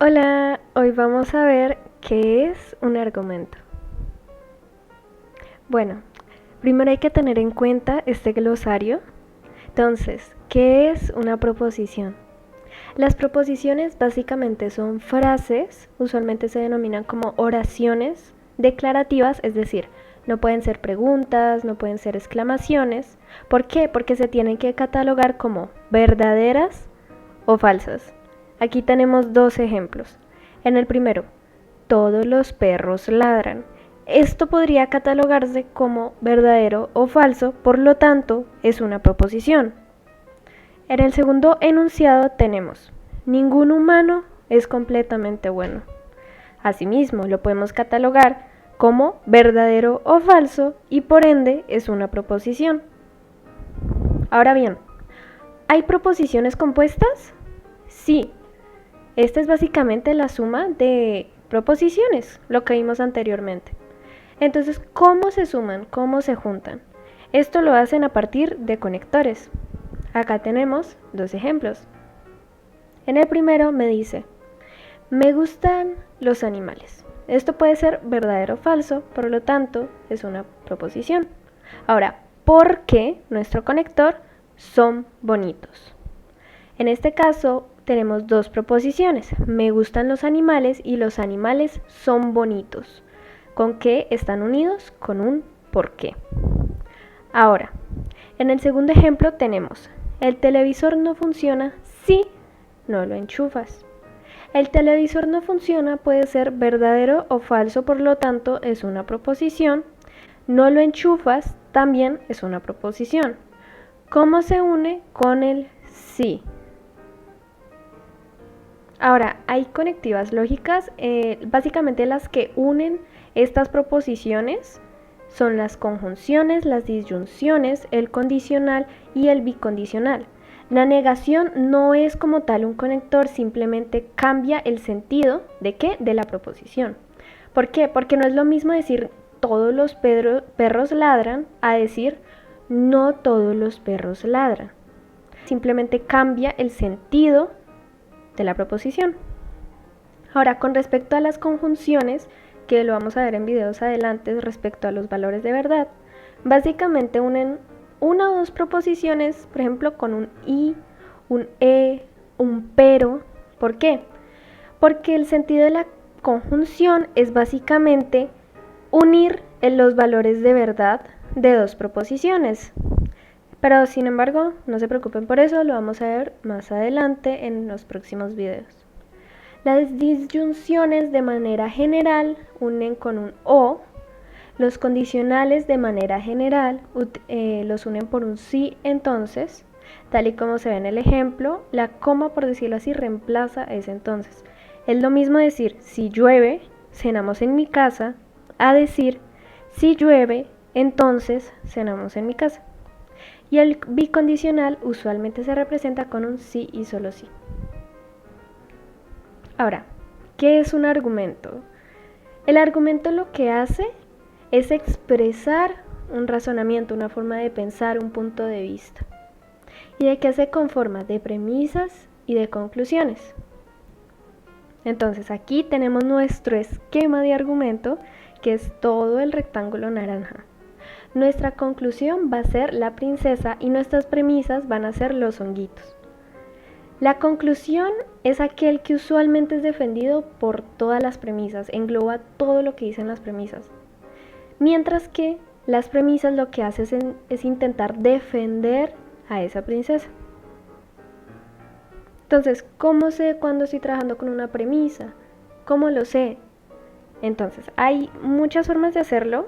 Hola, hoy vamos a ver qué es un argumento. Bueno, primero hay que tener en cuenta este glosario. Entonces, ¿qué es una proposición? Las proposiciones básicamente son frases, usualmente se denominan como oraciones declarativas, es decir, no pueden ser preguntas, no pueden ser exclamaciones. ¿Por qué? Porque se tienen que catalogar como verdaderas o falsas. Aquí tenemos dos ejemplos. En el primero, todos los perros ladran. Esto podría catalogarse como verdadero o falso, por lo tanto, es una proposición. En el segundo enunciado tenemos, ningún humano es completamente bueno. Asimismo, lo podemos catalogar como verdadero o falso y por ende es una proposición. Ahora bien, ¿hay proposiciones compuestas? Sí, esta es básicamente la suma de proposiciones, lo que vimos anteriormente. Entonces, ¿cómo se suman? ¿Cómo se juntan? Esto lo hacen a partir de conectores. Acá tenemos dos ejemplos. En el primero me dice, me gustan los animales. Esto puede ser verdadero o falso, por lo tanto es una proposición. Ahora, ¿por qué nuestro conector son bonitos? En este caso tenemos dos proposiciones, me gustan los animales y los animales son bonitos. ¿Con qué están unidos? Con un por qué. Ahora, en el segundo ejemplo tenemos, el televisor no funciona si no lo enchufas. El televisor no funciona puede ser verdadero o falso, por lo tanto es una proposición. No lo enchufas también es una proposición. ¿Cómo se une? Con el sí. Ahora, hay conectivas lógicas, básicamente las que unen estas proposiciones son las conjunciones, las disyunciones, el condicional y el bicondicional. La negación no es como tal un conector, simplemente cambia el sentido ¿de qué? De la proposición. ¿Por qué? Porque no es lo mismo decir todos los perros ladran a decir no todos los perros ladran. Simplemente cambia el sentido de la proposición. Ahora, con respecto a las conjunciones, que lo vamos a ver en videos adelante respecto a los valores de verdad, básicamente unen una o dos proposiciones, por ejemplo, con un y, un un pero. ¿Por qué? Porque el sentido de la conjunción es básicamente unir los valores de verdad de dos proposiciones. Pero sin embargo, no se preocupen por eso, lo vamos a ver más adelante en los próximos videos. Las disyunciones de manera general unen con un o, los condicionales de manera general los unen por un sí entonces, tal y como se ve en el ejemplo, la coma, por decirlo así, reemplaza ese entonces. Es lo mismo decir si llueve, cenamos en mi casa, a decir si llueve, entonces cenamos en mi casa. Y el bicondicional usualmente se representa con un sí y solo sí. Ahora, ¿qué es un argumento? El argumento lo que hace es expresar un razonamiento, una forma de pensar, un punto de vista. ¿Y de qué se conforma? De premisas y de conclusiones. Entonces aquí tenemos nuestro esquema de argumento, que es todo el rectángulo naranja. Nuestra conclusión va a ser la princesa y nuestras premisas van a ser los honguitos. La conclusión es aquel que usualmente es defendido por todas las premisas, engloba todo lo que dicen las premisas. Mientras que las premisas lo que hacen es intentar defender a esa princesa. Entonces, ¿cómo sé cuando estoy trabajando con una premisa? ¿Cómo lo sé? Entonces, hay muchas formas de hacerlo,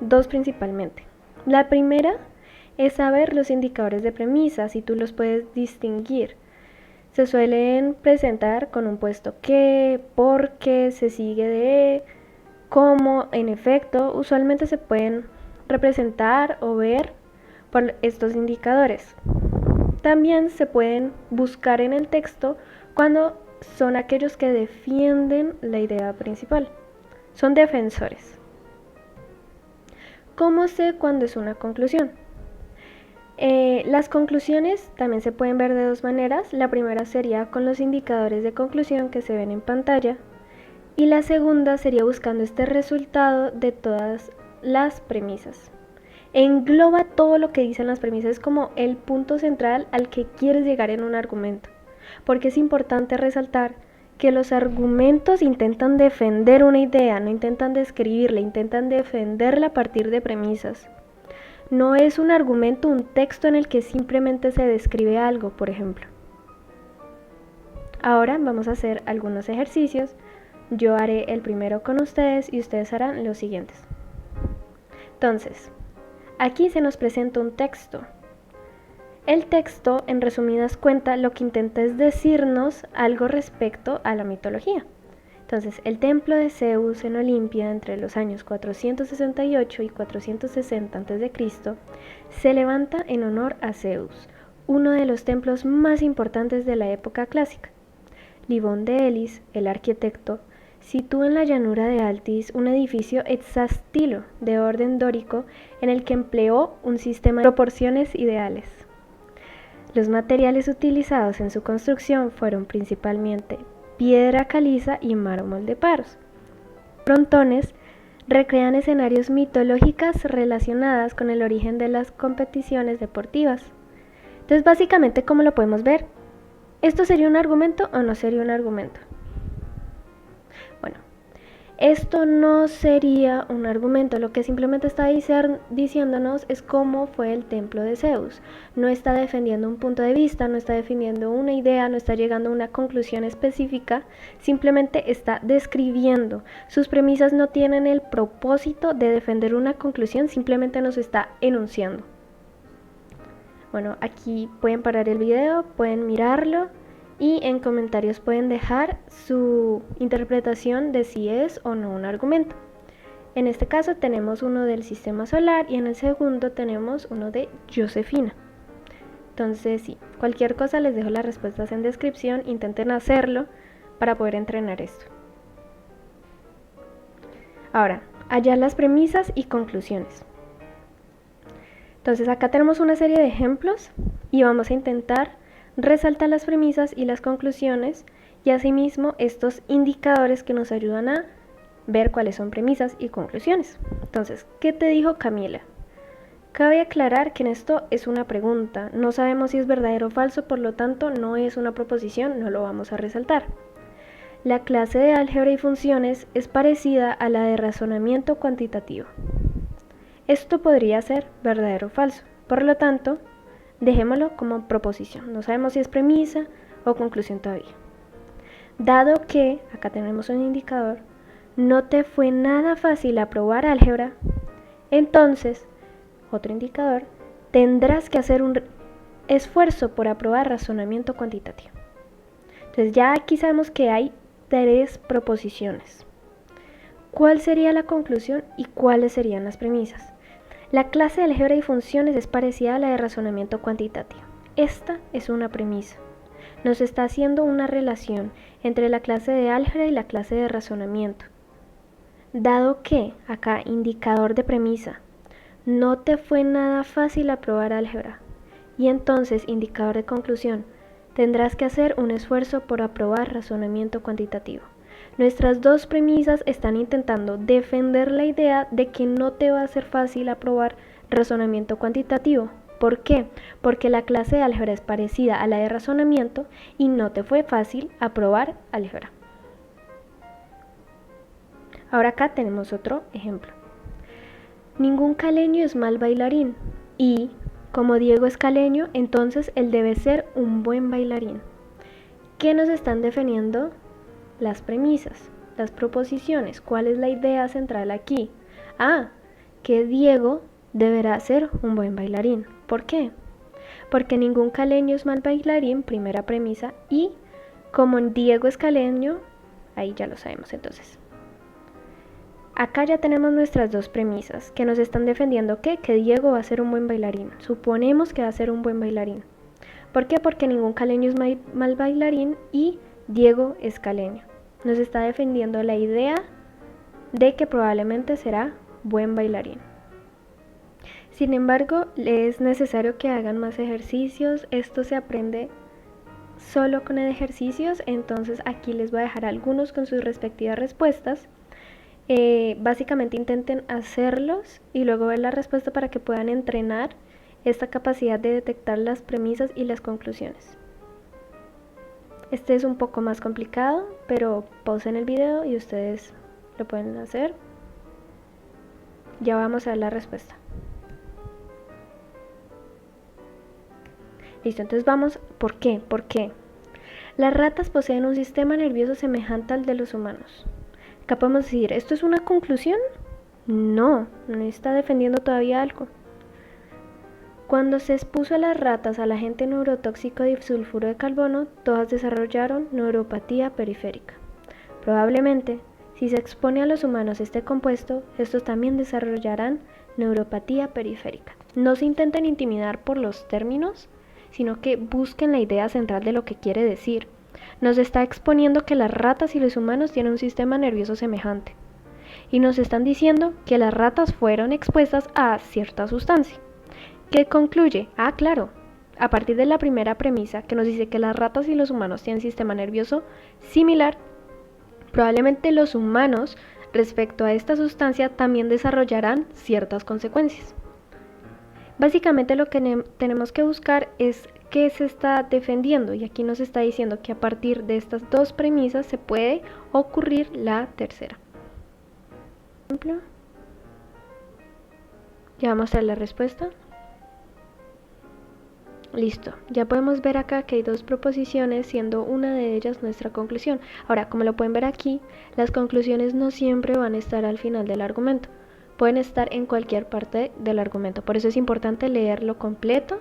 dos principalmente. La primera es saber los indicadores de premisas y tú los puedes distinguir. Se suelen presentar con un puesto que, porque, se sigue de, como, en efecto, usualmente se pueden representar o ver por estos indicadores. También se pueden buscar en el texto cuando son aquellos que defienden la idea principal. Son defensores. ¿Cómo sé cuándo es una conclusión? Las conclusiones también se pueden ver de dos maneras. La primera sería con los indicadores de conclusión que se ven en pantalla y la segunda sería buscando este resultado de todas las premisas. Engloba todo lo que dicen las premisas, es como el punto central al que quieres llegar en un argumento, porque es importante resaltar que los argumentos intentan defender una idea, no intentan describirla, intentan defenderla a partir de premisas. No es un argumento, un texto en el que simplemente se describe algo, por ejemplo. Ahora vamos a hacer algunos ejercicios. Yo haré el primero con ustedes y ustedes harán los siguientes. Entonces, aquí se nos presenta un texto. El texto, en resumidas cuentas, lo que intenta es decirnos algo respecto a la mitología. Entonces, el templo de Zeus en Olimpia entre los años 468 y 460 a.C. se levanta en honor a Zeus, uno de los templos más importantes de la época clásica. Libón de Elis, el arquitecto, sitúa en la llanura de Altis un edificio hexastilo de orden dórico en el que empleó un sistema de proporciones ideales. Los materiales utilizados en su construcción fueron principalmente piedra caliza y mármol de Paros. Frontones recrean escenarios mitológicos relacionadas con el origen de las competiciones deportivas. Entonces, básicamente, ¿cómo lo podemos ver? ¿Esto sería un argumento o no sería un argumento? Bueno, esto no sería un argumento, lo que simplemente está diciéndonos es cómo fue el templo de Zeus. No está defendiendo un punto de vista, no está defendiendo una idea, no está llegando a una conclusión específica, simplemente está describiendo. Sus premisas no tienen el propósito de defender una conclusión, simplemente nos está enunciando. Bueno, aquí pueden parar el video, pueden mirarlo y en comentarios pueden dejar su interpretación de si es o no un argumento. En este caso tenemos uno del sistema solar y en el segundo tenemos uno de Josefina. Entonces sí, cualquier cosa les dejo las respuestas en descripción, intenten hacerlo para poder entrenar esto. Ahora, hallar las premisas y conclusiones. Entonces acá tenemos una serie de ejemplos y vamos a intentar resaltar las premisas y las conclusiones y asimismo estos indicadores que nos ayudan a ver cuáles son premisas y conclusiones. Entonces, ¿qué te dijo Camila? Cabe aclarar que en esto es una pregunta, no sabemos si es verdadero o falso, por lo tanto no es una proposición, no lo vamos a resaltar. La clase de álgebra y funciones es parecida a la de razonamiento cuantitativo. Esto podría ser verdadero o falso, por lo tanto, dejémoslo como proposición, no sabemos si es premisa o conclusión todavía. Dado que, acá tenemos un indicador, no te fue nada fácil aprobar álgebra, entonces, otro indicador, tendrás que hacer un esfuerzo por aprobar razonamiento cuantitativo. Entonces ya aquí sabemos que hay 3 proposiciones. ¿Cuál sería la conclusión y cuáles serían las premisas? La clase de álgebra y funciones es parecida a la de razonamiento cuantitativo. Esta es una premisa. Nos está haciendo una relación entre la clase de álgebra y la clase de razonamiento. Dado que, acá, indicador de premisa, no te fue nada fácil aprobar álgebra. Y entonces, indicador de conclusión, tendrás que hacer un esfuerzo por aprobar razonamiento cuantitativo. Nuestras dos premisas están intentando defender la idea de que no te va a ser fácil aprobar razonamiento cuantitativo. ¿Por qué? Porque la clase de álgebra es parecida a la de razonamiento y no te fue fácil aprobar álgebra. Ahora acá tenemos otro ejemplo. Ningún caleño es mal bailarín y, como Diego es caleño, entonces él debe ser un buen bailarín. ¿Qué nos están definiendo? Las premisas, las proposiciones. ¿Cuál es la idea central aquí? Que Diego deberá ser un buen bailarín. ¿Por qué? Porque ningún caleño es mal bailarín, primera premisa, y como Diego es caleño, ahí ya lo sabemos entonces. Acá ya tenemos nuestras dos premisas que nos están defendiendo que Diego va a ser un buen bailarín. Suponemos que va a ser un buen bailarín. ¿Por qué? Porque ningún caleño es mal bailarín y Diego es caleño. Nos está defendiendo la idea de que probablemente será buen bailarín. Sin embargo, es necesario que hagan más ejercicios. Esto se aprende solo con ejercicios, entonces aquí les voy a dejar algunos con sus respectivas respuestas. Básicamente intenten hacerlos y luego ver la respuesta para que puedan entrenar esta capacidad de detectar las premisas y las conclusiones. Este es un poco más complicado, pero pausen el video y ustedes lo pueden hacer. Ya vamos a ver la respuesta. Listo, entonces vamos. ¿Por qué? ¿Por qué? Las ratas poseen un sistema nervioso semejante al de los humanos. Acá podemos decir, ¿esto es una conclusión? No, no está defendiendo todavía algo. Cuando se expuso a las ratas al agente neurotóxico disulfuro de carbono, todas desarrollaron neuropatía periférica. Probablemente, si se expone a los humanos este compuesto, estos también desarrollarán neuropatía periférica. No se intenten intimidar por los términos, sino que busquen la idea central de lo que quiere decir. Nos está exponiendo que las ratas y los humanos tienen un sistema nervioso semejante. Y nos están diciendo que las ratas fueron expuestas a cierta sustancia. ¿Qué concluye? Ah, claro, a partir de la primera premisa que nos dice que las ratas y los humanos tienen un sistema nervioso similar, probablemente los humanos respecto a esta sustancia también desarrollarán ciertas consecuencias. Básicamente lo que tenemos que buscar es qué se está defendiendo, y aquí nos está diciendo que a partir de estas dos premisas se puede ocurrir la tercera. Por ejemplo, ya vamos a ver la respuesta. Listo, ya podemos ver acá que hay dos proposiciones, siendo una de ellas nuestra conclusión. Ahora, como lo pueden ver aquí, las conclusiones no siempre van a estar al final del argumento. Pueden estar en cualquier parte del argumento. Por eso es importante leerlo completo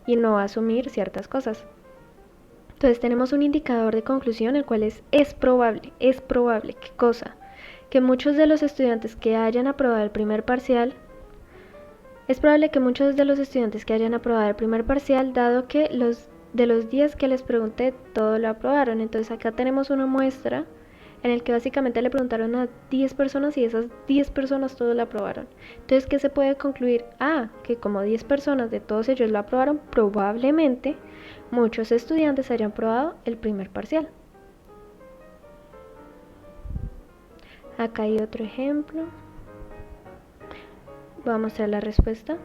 y no asumir ciertas cosas. Entonces tenemos un indicador de conclusión, el cual es probable, ¿qué cosa? Que muchos de los estudiantes que hayan aprobado el primer parcial, dado que de los 10 que les pregunté, todos lo aprobaron. Entonces acá tenemos una muestra en el que básicamente le preguntaron a 10 personas y esas 10 personas todos lo aprobaron. Entonces, ¿qué se puede concluir? Que como 10 personas de todos ellos lo aprobaron, probablemente muchos estudiantes hayan aprobado el primer parcial. Acá hay otro ejemplo. Voy a mostrar la respuesta.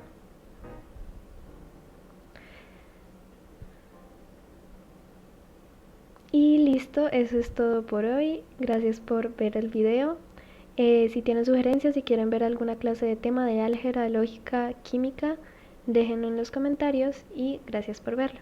Y listo, eso es todo por hoy. Gracias por ver el video. Si tienen sugerencias, si quieren ver alguna clase de tema de álgebra, lógica, química, déjenlo en los comentarios y gracias por verlo.